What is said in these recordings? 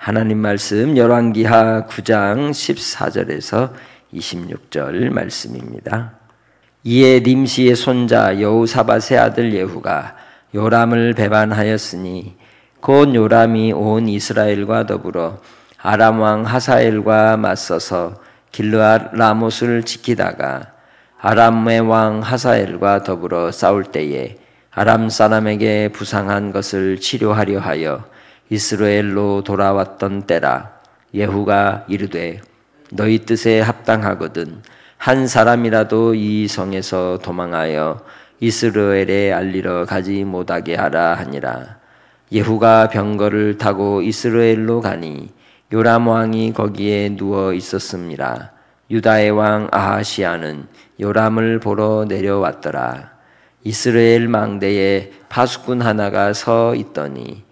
하나님 말씀 열왕기하 9장 14절에서 26절 말씀입니다. 이에 nim시의 손자 여호사밧의 아들 예후가 요람을 배반하였으니 곧 요람이 온 이스라엘과 더불어 아람 왕 하사엘과 맞서서 길르앗 라못을 지키다가 아람의 왕 하사엘과 더불어 싸울 때에 아람 사람에게 부상한 것을 치료하려 하여 이스라엘로 돌아왔던 때라. 예후가 이르되 너희 뜻에 합당하거든 한 사람이라도 이 성에서 도망하여 이스라엘에 알리러 가지 못하게 하라 하니라. 예후가 병거를 타고 이스라엘로 가니 요람 왕이 거기에 누워 있었습니다. 유다의 왕 아하시아는 요람을 보러 내려왔더라. 이스라엘 망대에 파수꾼 하나가 서 있더니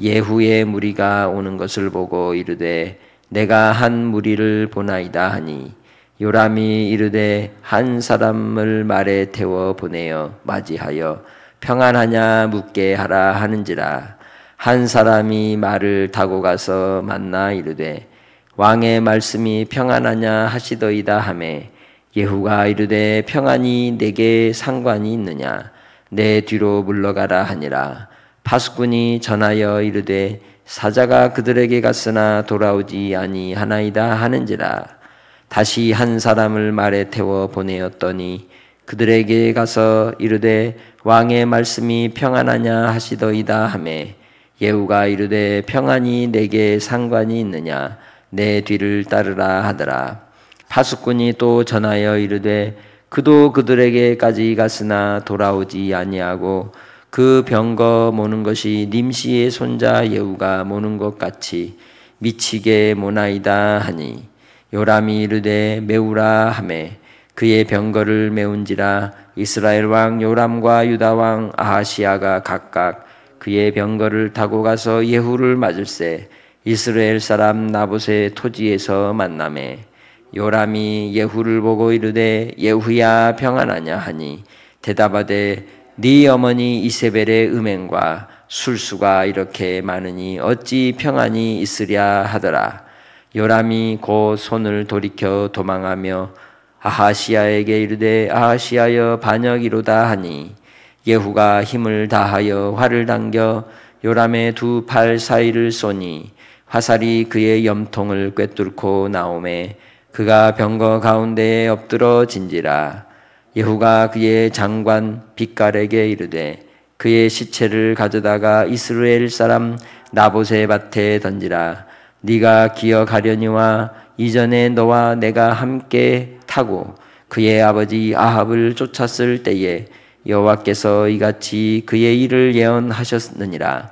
예후의 무리가 오는 것을 보고 이르되 내가 한 무리를 보나이다 하니 요람이 이르되 한 사람을 말에 태워 보내어 맞이하여 평안하냐 묻게 하라 하는지라. 한 사람이 말을 타고 가서 만나 이르되 왕의 말씀이 평안하냐 하시더이다 하매 예후가 이르되 평안이 내게 상관이 있느냐 내 뒤로 물러가라 하니라. 파수꾼이 전하여 이르되 사자가 그들에게 갔으나 돌아오지 아니하나이다 하는지라. 다시 한 사람을 말에 태워 보내었더니 그들에게 가서 이르되 왕의 말씀이 평안하냐 하시더이다 하매 예후가 이르되 평안이 내게 상관이 있느냐 내 뒤를 따르라 하더라. 파수꾼이 또 전하여 이르되 그도 그들에게까지 갔으나 돌아오지 아니하고 그 병거 모는 것이 nim시의 손자 예후가 모는 것 같이 미치게 모나이다 하니 요람이 이르되 메우라 하매 그의 병거를 메운지라. 이스라엘 왕 요람과 유다 왕 아하시아가 각각 그의 병거를 타고 가서 예후를 맞을세 이스라엘 사람 나봇의 토지에서 만나매 요람이 예후를 보고 이르되 예후야 평안하냐 하니 대답하되 네 어머니 이세벨의 음행과 술수가 이렇게 많으니 어찌 평안이 있으랴 하더라. 요람이 곧 손을 돌이켜 도망하며 아하시아에게 이르되 아하시아여 반역이로다 하니 예후가 힘을 다하여 활을 당겨 요람의 두 팔 사이를 쏘니 화살이 그의 염통을 꿰뚫고 나오매 그가 병거 가운데에 엎드러진지라. 예후가 그의 장관 빗갈에게 이르되 그의 시체를 가져다가 이스라엘 사람 나봇의 밭에 던지라. 네가 기어가려니와 이전에 너와 내가 함께 타고 그의 아버지 아합을 쫓았을 때에 여호와께서 이같이 그의 일을 예언하셨느니라.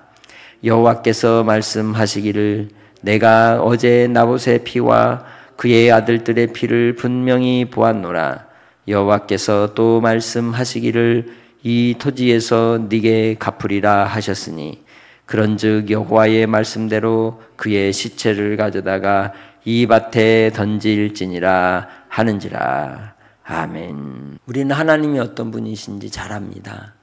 여호와께서 말씀하시기를 내가 어제 나봇의 피와 그의 아들들의 피를 분명히 보았노라. 여호와께서 또 말씀하시기를 이 토지에서 네게 갚으리라 하셨으니 그런즉 여호와의 말씀대로 그의 시체를 가져다가 이 밭에 던질지니라 하는지라. 아멘. 우리는 하나님이 어떤 분이신지 잘 압니다.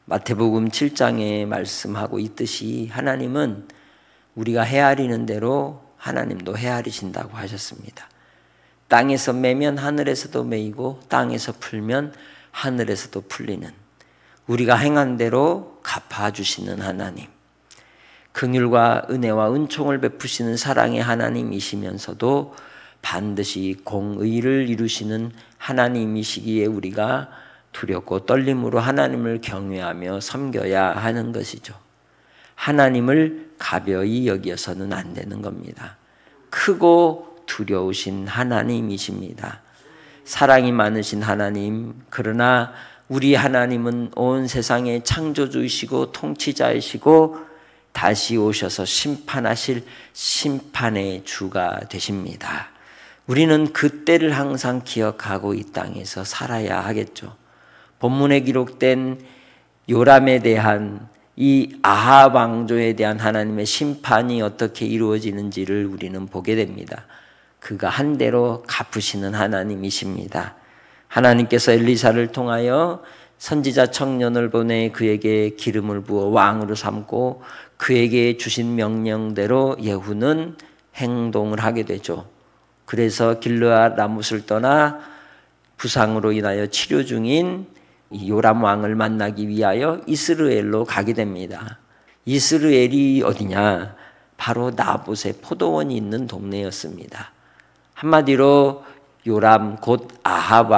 마태복음 7장에 말씀하고 있듯이 하나님은 우리가 헤아리는 대로 하나님도 헤아리신다고 하셨습니다. 땅에서 매면 하늘에서도 매이고 땅에서 풀면 하늘에서도 풀리는 우리가 행한 대로 갚아주시는 하나님, 긍휼과 은혜와 은총을 베푸시는 사랑의 하나님이시면서도 반드시 공의를 이루시는 하나님이시기에 우리가 두렵고 떨림으로 하나님을 경외하며 섬겨야 하는 것이죠. 하나님을 가벼이 여겨서는 안 되는 겁니다. 크고 두려우신 하나님이십니다. 사랑이 많으신 하나님, 그러나 우리 하나님은 온 세상의 창조주이시고 통치자이시고 다시 오셔서 심판하실 심판의 주가 되십니다. 우리는 그때를 항상 기억하고 이 땅에서 살아야 하겠죠. 본문에 기록된 요람에 대한 이 아합 왕조에 대한 하나님의 심판이 어떻게 이루어지는지를 우리는 보게 됩니다. 그가 한 대로 갚으시는 하나님이십니다. 하나님께서 엘리사를 통하여 선지자 청년을 보내 그에게 기름을 부어 왕으로 삼고 그에게 주신 명령대로 예후는 행동을 하게 되죠. 그래서 길르앗 라못을 떠나 부상으로 인하여 치료 중인 요람 왕을 만나기 위하여 이스라엘로 가게 됩니다. 이스라엘이 어디냐? 바로 나봇의 포도원이 있는 동네였습니다. 한마디로 요람 곧 아합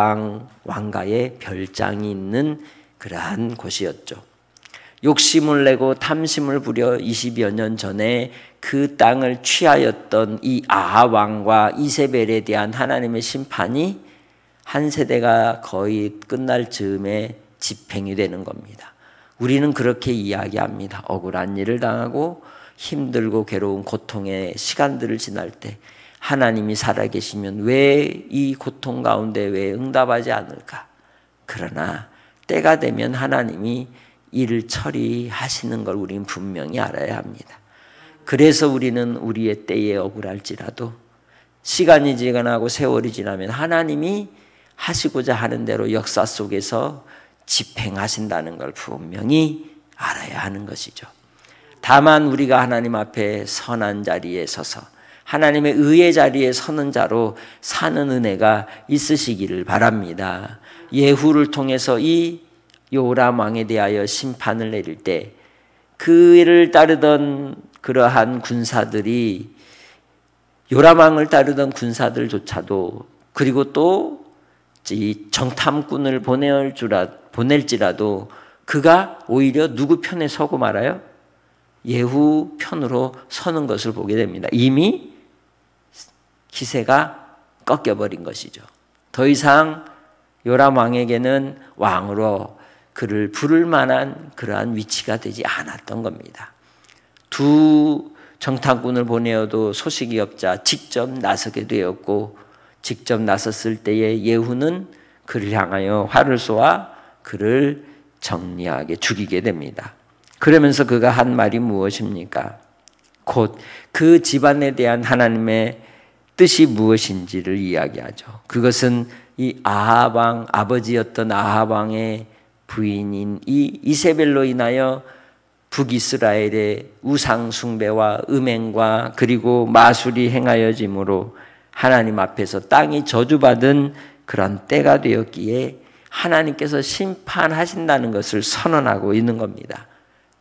왕가의 별장이 있는 그러한 곳이었죠. 욕심을 내고 탐심을 부려 20여 년 전에 그 땅을 취하였던 이 아합 왕과 이세벨에 대한 하나님의 심판이 한 세대가 거의 끝날 즈음에 집행이 되는 겁니다. 우리는 그렇게 이야기합니다. 억울한 일을 당하고 힘들고 괴로운 고통의 시간들을 지날 때 하나님이 살아계시면 왜 이 고통 가운데 왜 응답하지 않을까? 그러나 때가 되면 하나님이 일을 처리하시는 걸 우리는 분명히 알아야 합니다. 그래서 우리는 우리의 때에 억울할지라도 시간이 지나고 세월이 지나면 하나님이 하시고자 하는 대로 역사 속에서 집행하신다는 걸 분명히 알아야 하는 것이죠. 다만 우리가 하나님 앞에 선한 자리에 서서 하나님의 의의 자리에 서는 자로 사는 은혜가 있으시기를 바랍니다. 예후를 통해서 이 요람 왕에 대하여 심판을 내릴 때 그를 따르던 그러한 군사들이 요람 왕을 따르던 군사들조차도 그리고 또 이 정탐꾼을 보낼지라도 그가 오히려 누구 편에 서고 말아요? 예후 편으로 서는 것을 보게 됩니다. 이미 기세가 꺾여버린 것이죠. 더 이상 요람 왕에게는 왕으로 그를 부를 만한 그러한 위치가 되지 않았던 겁니다. 두 정탐꾼을 보내어도 소식이 없자 직접 나서게 되었고 직접 나섰을 때에 예후는 그를 향하여 활을 쏘아 그를 정리하게 죽이게 됩니다. 그러면서 그가 한 말이 무엇입니까? 곧 그 집안에 대한 하나님의 뜻이 무엇인지를 이야기하죠. 그것은 이 아합 왕, 아버지였던 아합 왕의 부인인 이 이세벨로 인하여 북이스라엘의 우상 숭배와 음행과 그리고 마술이 행하여짐으로 하나님 앞에서 땅이 저주받은 그런 때가 되었기에 하나님께서 심판하신다는 것을 선언하고 있는 겁니다.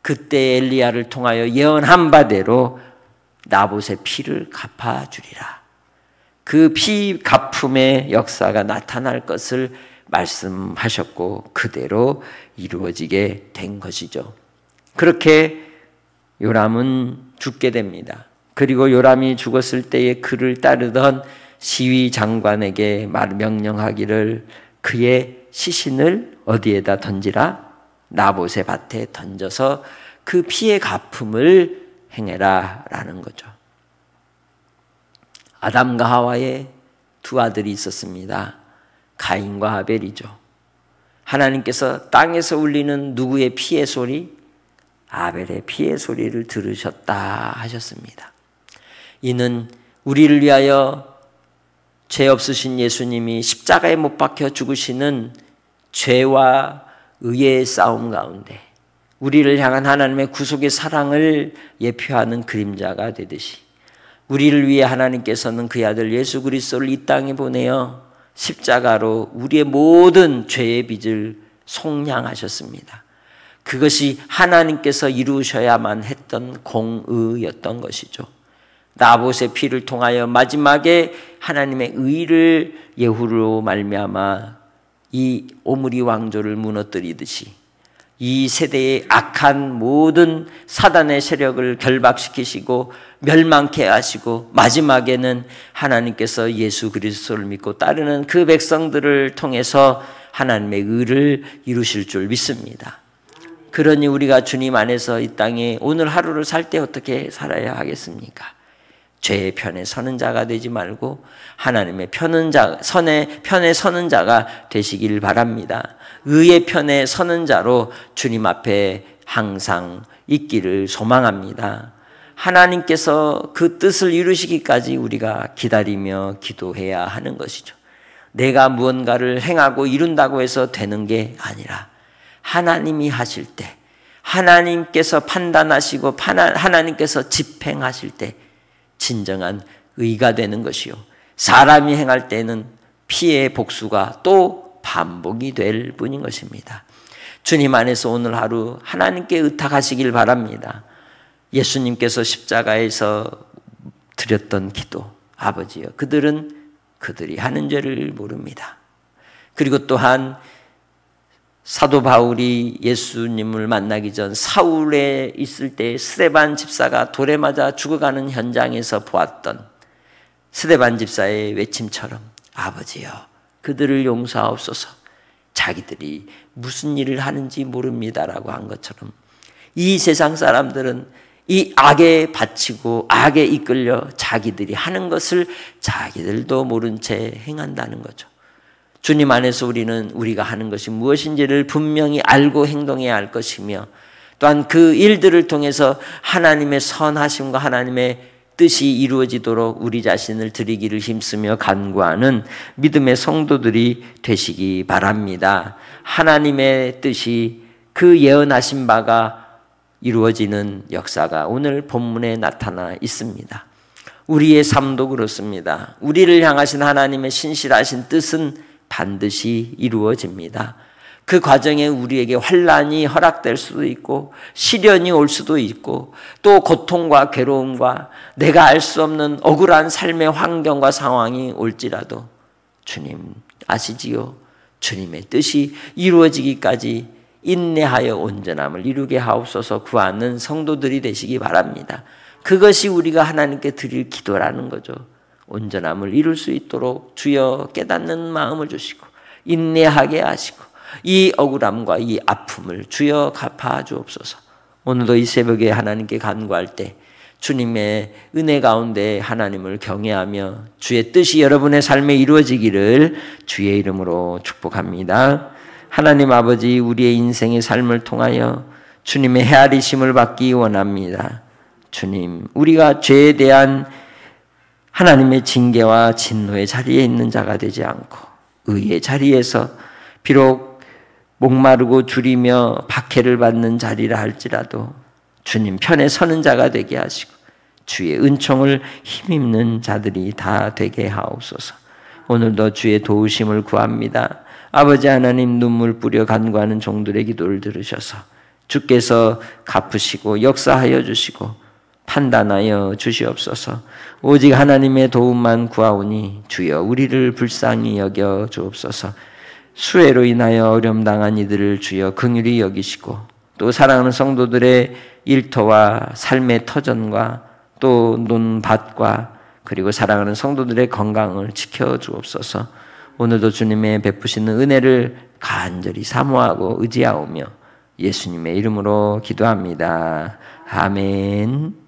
그때 엘리야를 통하여 예언한 바대로 나봇의 피를 갚아주리라. 그 피 갚음의 역사가 나타날 것을 말씀하셨고 그대로 이루어지게 된 것이죠. 그렇게 요람은 죽게 됩니다. 그리고 요람이 죽었을 때에 그를 따르던 시위 장관에게 명령하기를 그의 시신을 어디에다 던지라? 나봇의 밭에 던져서 그 피의 갚음을 행해라 라는 거죠. 아담과 하와의 두 아들이 있었습니다. 가인과 아벨이죠. 하나님께서 땅에서 울리는 누구의 피의 소리? 아벨의 피의 소리를 들으셨다 하셨습니다. 이는 우리를 위하여 죄 없으신 예수님이 십자가에 못 박혀 죽으시는 죄와 의의 싸움 가운데 우리를 향한 하나님의 구속의 사랑을 예표하는 그림자가 되듯이 우리를 위해 하나님께서는 그의 아들 예수 그리스도를 이 땅에 보내어 십자가로 우리의 모든 죄의 빚을 속량하셨습니다. 그것이 하나님께서 이루셔야만 했던 공의였던 것이죠. 나봇의 피를 통하여 마지막에 하나님의 의를 예후로 말미암아 이 오므리 왕조를 무너뜨리듯이 이 세대의 악한 모든 사단의 세력을 결박시키시고 멸망케 하시고 마지막에는 하나님께서 예수 그리스도를 믿고 따르는 그 백성들을 통해서 하나님의 의를 이루실 줄 믿습니다. 그러니 우리가 주님 안에서 이 땅에 오늘 하루를 살 때 어떻게 살아야 하겠습니까? 죄의 편에 서는 자가 되지 말고 하나님의 선의 편에 서는 자가 되시길 바랍니다. 의의 편에 서는 자로 주님 앞에 항상 있기를 소망합니다. 하나님께서 그 뜻을 이루시기까지 우리가 기다리며 기도해야 하는 것이죠. 내가 무언가를 행하고 이룬다고 해서 되는 게 아니라 하나님이 하실 때 하나님께서 판단하시고 하나님께서 집행하실 때 진정한 의가 되는 것이요, 사람이 행할 때는 피해의 복수가 또 반복이 될 뿐인 것입니다. 주님 안에서 오늘 하루 하나님께 의탁하시길 바랍니다. 예수님께서 십자가에서 드렸던 기도, 아버지여, 그들이 하는 죄를 모릅니다. 그리고 또한 사도 바울이 예수님을 만나기 전 사울에 있을 때 스데반 집사가 돌에 맞아 죽어가는 현장에서 보았던 스데반 집사의 외침처럼, 아버지여, 그들을 용서하옵소서, 자기들이 무슨 일을 하는지 모릅니다라고 한 것처럼 이 세상 사람들은 이 악에 바치고 악에 이끌려 자기들이 하는 것을 자기들도 모른 채 행한다는 거죠. 주님 안에서 우리는 우리가 하는 것이 무엇인지를 분명히 알고 행동해야 할 것이며, 또한 그 일들을 통해서 하나님의 선하심과 하나님의 뜻이 이루어지도록 우리 자신을 드리기를 힘쓰며 간구하는 믿음의 성도들이 되시기 바랍니다. 하나님의 뜻이, 그 예언하신 바가 이루어지는 역사가 오늘 본문에 나타나 있습니다. 우리의 삶도 그렇습니다. 우리를 향하신 하나님의 신실하신 뜻은 반드시 이루어집니다. 그 과정에 우리에게 환난이 허락될 수도 있고 시련이 올 수도 있고 또 고통과 괴로움과 내가 알 수 없는 억울한 삶의 환경과 상황이 올지라도 주님 아시지요? 주님의 뜻이 이루어지기까지 인내하여 온전함을 이루게 하옵소서 구하는 성도들이 되시기 바랍니다. 그것이 우리가 하나님께 드릴 기도라는 거죠. 온전함을 이룰 수 있도록 주여 깨닫는 마음을 주시고 인내하게 하시고 이 억울함과 이 아픔을 주여 갚아 주옵소서. 오늘도 이 새벽에 하나님께 간구할 때 주님의 은혜 가운데 하나님을 경외하며 주의 뜻이 여러분의 삶에 이루어지기를 주의 이름으로 축복합니다. 하나님 아버지, 우리의 인생의 삶을 통하여 주님의 헤아리심을 받기 원합니다. 주님, 우리가 죄에 대한 하나님의 징계와 진노의 자리에 있는 자가 되지 않고 의의 자리에서 비록 목마르고 주리며 박해를 받는 자리라 할지라도 주님 편에 서는 자가 되게 하시고 주의 은총을 힘입는 자들이 다 되게 하옵소서. 오늘도 주의 도우심을 구합니다. 아버지 하나님, 눈물 뿌려 간구하는 종들의 기도를 들으셔서 주께서 갚으시고 역사하여 주시고 판단하여 주시옵소서. 오직 하나님의 도움만 구하오니 주여 우리를 불쌍히 여겨 주옵소서. 수해로 인하여 어려움 당한 이들을 주여 긍휼히 여기시고 또 사랑하는 성도들의 일터와 삶의 터전과 또 논밭과 그리고 사랑하는 성도들의 건강을 지켜 주옵소서. 오늘도 주님의 베푸시는 은혜를 간절히 사모하고 의지하오며 예수님의 이름으로 기도합니다. 아멘.